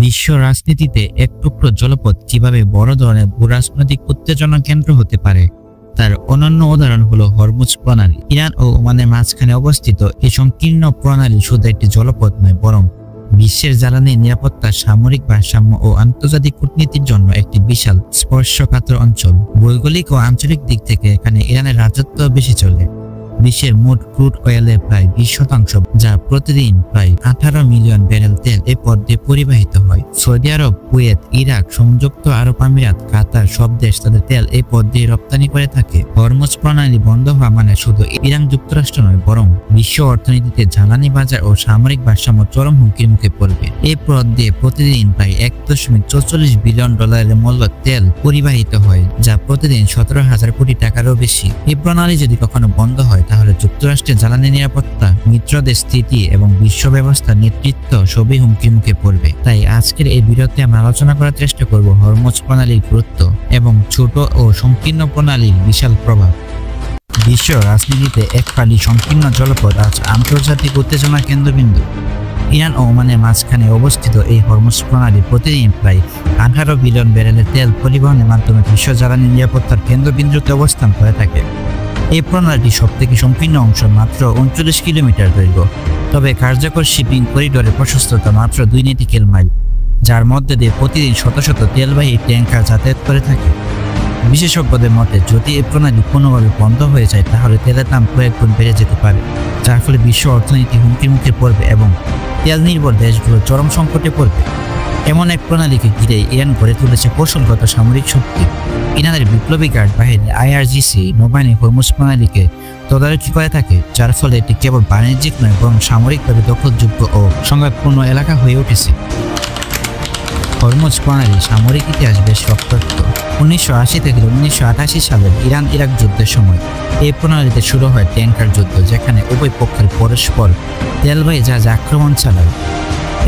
বিশ্ব রাজনীতিতে এক টুকরো জলপথ কিভাবে বড় ধরনের ভূরাজনৈতিক উত্তেজনা কেন্দ্র হতে পারে তার অনন্য উদাহরণ হলো হরমুজ প্রণালী। ইরান ও ওমানের মাঝখানে অবস্থিত এই সংকীর্ণ প্রণালী শুধু একটি জলপথ নয়, বরং বিশ্বের জ্বালানি নিরাপত্তা, সামরিক ভারসাম্য ও আন্তর্জাতিক কূটনীতির জন্য একটি বিশাল স্পর্শকাতর অঞ্চল। ভৌগোলিক ও আঞ্চলিক দিক থেকে এখানে ইরানের রাজত্ব বেশি চলে। বিশ্বের মোট ক্রুড অয়েলের প্রায় 20%, যা প্রতিদিন প্রায় 18 মিলিয়ন ব্যারেল তেল এ পথ দিয়ে পরিবাহিত হয়। সৌদি আরব, কুয়েত, ইরাক, সংযুক্ত আরব আমিরাত, কাতার সব দেশ তাদের তেল এই পথ দিয়ে রপ্তানি করে থাকে। হরমুজ প্রণালী বন্ধ হওয়া মানে শুধু ইরান যুক্তরাষ্ট্র নয়, বরং বিশ্ব অর্থনীতিতে জ্বালানি বাজার ও সামরিক ভারসাম্য চরম হুমকির মুখে পড়বে। এই পথ দিয়ে প্রতিদিন প্রায় $1.44 বিলিয়ন মূল্য তেল পরিবাহিত হয়, যা প্রতিদিন 17,000 কোটি টাকারও বেশি। এই প্রণালী যদি কখনো বন্ধ হয় তাহলে যুক্তরাষ্ট্রের জ্বালানি নিরাপত্তা, মিত্রদের স্থিতি এবং বিশ্ব ব্যবস্থার নেতৃত্ব সবই হুমকির মুখে পড়বে। তাই আজকের এই ভিডিওতে আমরা আলোচনা করার চেষ্টা করব হরমুজ প্রণালীর গুরুত্ব এবং ছোট ও সংকীর্ণ প্রণালীর বিশাল প্রভাব। বিশ্ব রাজনীতিতে এককালীন সংকীর্ণ জলপথ আজ আন্তর্জাতিক উত্তেজনার কেন্দ্রবিন্দু। ইরান ও ওমানের মাঝখানে অবস্থিত এই হরমুজ প্রণালী প্রতিদিন প্রায় 18 বিলিয়ন ব্যারেলের তেল পরিবহনের মাধ্যমে বিশ্ব জ্বালানি নিরাপত্তার কেন্দ্রবিন্দুতে অবস্থান করে থাকে। এই প্রণালীটি সবথেকে সংকীর্ণ অংশ, মাত্র 39 কিলোমিটার দৈর্ঘ্য, তবে কার্যকর শিপিং করিডোরের প্রশস্ততা মাত্র 2 নটিক্যাল মাইল, যার মধ্যে দিয়ে প্রতিদিন শত শত তেলবাহী ট্যাঙ্কার যাতায়াত করে থাকে। বিশেষজ্ঞদের মতে যদি এই প্রণালী কোনোভাবে বন্ধ হয়ে যায় তাহলে তেলের দাম কয়েক গুণ বেড়ে যেতে পারে, যার ফলে বিশ্ব অর্থনীতি হুমকির মুখে পড়বে এবং তেল নির্ভর দেশগুলো চরম সংকটে পড়বে। এমন এক প্রণালীকে ঘিরে ইরান গড়ে তুলেছে কৌশলগত সামরিক শক্তি। ইরানের বিপ্লবী গার্ড বাহিনী IRGC নৌবাহিনী হরমুজ প্রণালীকে তদারকি করে থাকে, যার ফলে এটি কেবল বাণিজ্যিক নয় বরং সামরিকভাবে দখলযোগ্য ও সংঘাতপূর্ণ এলাকা হয়ে উঠেছে। হরমুজ প্রণালী সামরিক ইতিহাস বেশ রক্তাক্ত। 1980 থেকে 1988 সালের ইরান ইরাক যুদ্ধের সময় এই প্রণালীতে শুরু হয় ট্যাঙ্কার যুদ্ধ, যেখানে উভয় পক্ষের পরস্পর তেলবাহী জাহাজ আক্রমণ চালায়।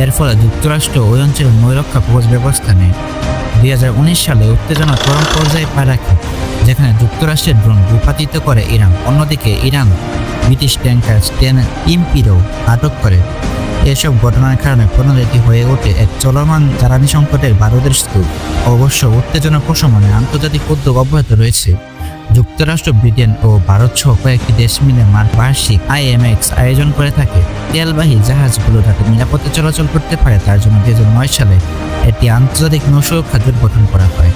এর ফলে যুক্তরাষ্ট্র ওই অঞ্চলে নৈরক্ষা কবচ ব্যবস্থা নেয়। 2019 সালে উত্তেজনা চরম পর্যায়ে পা রাখে, যেখানে যুক্তরাষ্ট্রের ড্রোন ভূপাতিত করে ইরান। অন্যদিকে ইরান ব্রিটিশ ট্যাঙ্কার স্টেন ইম্পিরও আটক করে। এসব ঘটনার কারণে প্রণালীটি হয়ে ওঠে এক চলমান জ্বালানি সংকটের বারুদের স্তূপ। অবশ্য উত্তেজনা প্রশমনে আন্তর্জাতিক উদ্যোগ অব্যাহত রয়েছে। যুক্তরাষ্ট্র, ব্রিটেন ও ভারত সহ কয়েকটি দেশ মিলে বার্ষিক IMX আয়োজন করে থাকে তেলবাহী জাহাজগুলো যাতে নিরাপদে চলাচল করতে পারে। তার জন্য 2009 সালে একটি আন্তর্জাতিক নৌসুরক্ষা জোট গঠন করা হয়।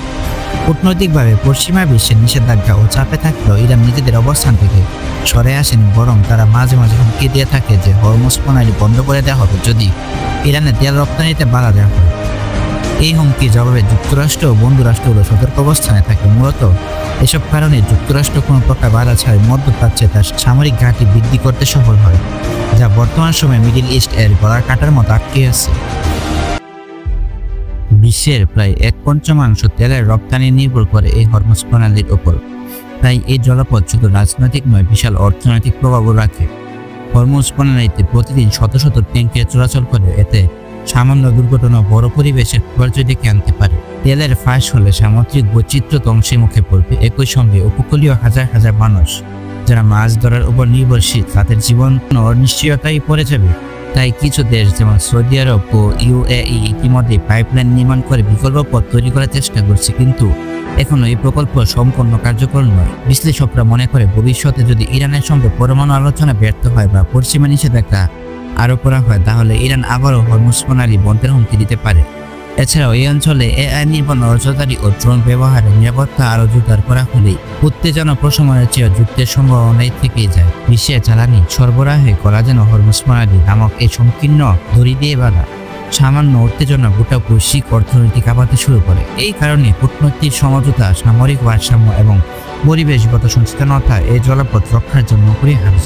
কূটনৈতিকভাবে পশ্চিমা বিশ্বের নিষেধাজ্ঞা ও চাপে থাকলেও ইরান নিজেদের অবস্থান থেকে সরে আসেনি, বরং তারা মাঝে মাঝে হুমকি দিয়ে থাকে যে হরমুজ প্রণালী বন্ধ করে দেওয়া হবে যদি ইরানের তেল রপ্তানিতে বাধা দেওয়া হয়। এই হুমকির জবাবে যুক্তরাষ্ট্র ও বন্ধু রাষ্ট্রগুলো সতর্ক অবস্থানে থাকে। মূলত এসব কারণে যুক্তরাষ্ট্র কোনো প্রকার বাধা ছাড়াই মধ্যপ্রাচ্যে তার সামরিক ঘাঁটি বৃদ্ধি করতে সফল হয়, যা বর্তমান সময়ে মিডল ইস্ট এর গলার কাটার মতো আটকে আছে। বিশ্বের প্রায় 1/5 তেলের রপ্তানি নির্ভর করে এই হরমুজ প্রণালীর উপর। তাই এই জলপথ শুধু রাজনৈতিক নয়, বিশাল অর্থনৈতিক প্রভাবও রাখে। হরমুজ প্রণালীতে প্রতিদিন শত শত ট্যাঙ্কার চলাচল করে, এতে সামান্য দুর্ঘটনা বড় পরিবেশের বিপর্যয় ডেকে আনতে পারে। তেলের ফাঁস হলে সামুদ্রিক বৈচিত্র্য ধ্বংসের মুখে পড়বে। একই সঙ্গে উপকূলীয় হাজার হাজার মানুষ যারা মাছ ধরার উপর নির্ভরশীল, তাদের জীবন অনিশ্চয়তায় পড়ে যাবে। তাই কিছু দেশ যেমন সৌদি আরব ও UAE ইতিমধ্যে পাইপলাইন নির্মাণ করে বিকল্প পথ তৈরি করার চেষ্টা করছে, কিন্তু এখনো এই প্রকল্প সম্পূর্ণ কার্যকর নয়। বিশ্লেষকরা মনে করে ভবিষ্যতে যদি ইরানের সঙ্গে পরমাণু আলোচনা ব্যর্থ হয় বা পশ্চিমা নিষেধাজ্ঞা আরোপ করা হয় তাহলে ইরান আবারও হরমুজ প্রণালী বন্ধের হুমকি দিতে পারে। এছাড়াও এই অঞ্চলে AI নির্ভর নজরদারি ও ড্রোন ব্যবহারে নিরাপত্তা আরও জোরদার করা হলেই উত্তেজনা প্রশমনের চেয়ে যুদ্ধের সম্ভাবনাই থেকেই যায়। বিশ্বের জ্বালানি সরবরাহে করা যেন হরমুজ প্রণালী নামক এই সংকীর্ণ দড়ি দিয়ে বাঁধা। সামান্য উত্তেজনা গোটা বৈশ্বিক অর্থনীতি কাঁপাতে শুরু করে। এই কারণে কূটনৈতিক সমঝোতা, সামরিক ভারসাম্য এবং পরিবেশগত সচেতনতা এই জলপথ রক্ষার জন্য অপরিহার্য।